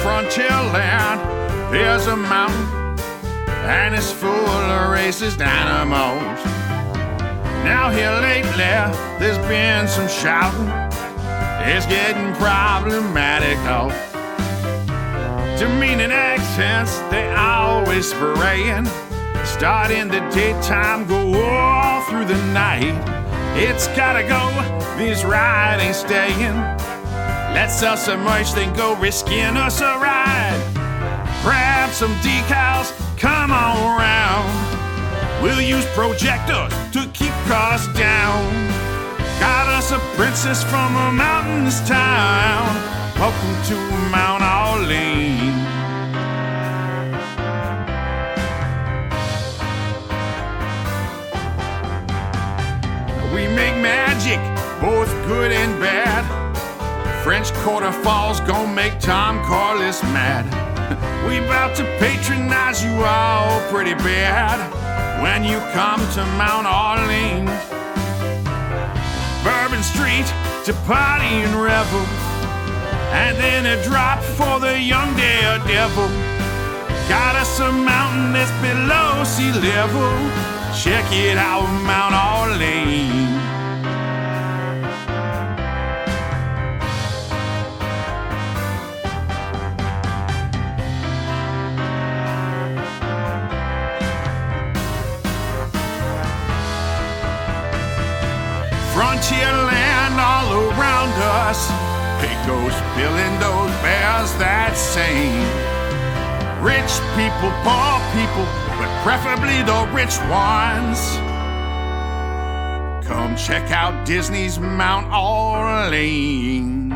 Frontierland, there's a mountain, and it's full of racist animals. Now here lately, there's been some shouting. It's getting problematical. Demeaning accents, they always sprayin. Start in the daytime, go all through the night. It's gotta go, this ride ain't staying. Let's sell some merch, then go risking us a ride. Grab some decals, come on round. We'll use projectors to keep costs down. Got us a princess from a mountainous town. Welcome to Mount Orleans. We make magic, both good and bad. French Quarter Falls gon' make Tom Corless mad. We bout to patronize you all pretty bad when you come to Mount Orleans. Bourbon Street to party and revel, and then a drop for the young daredevil. Got us a mountain that's below sea level. Check it out, Mount Orleans. Frontierland all around us. It goes billing those bears that sing. Rich people, poor people, but preferably the rich ones. Come check out Disney's Mount Orleans.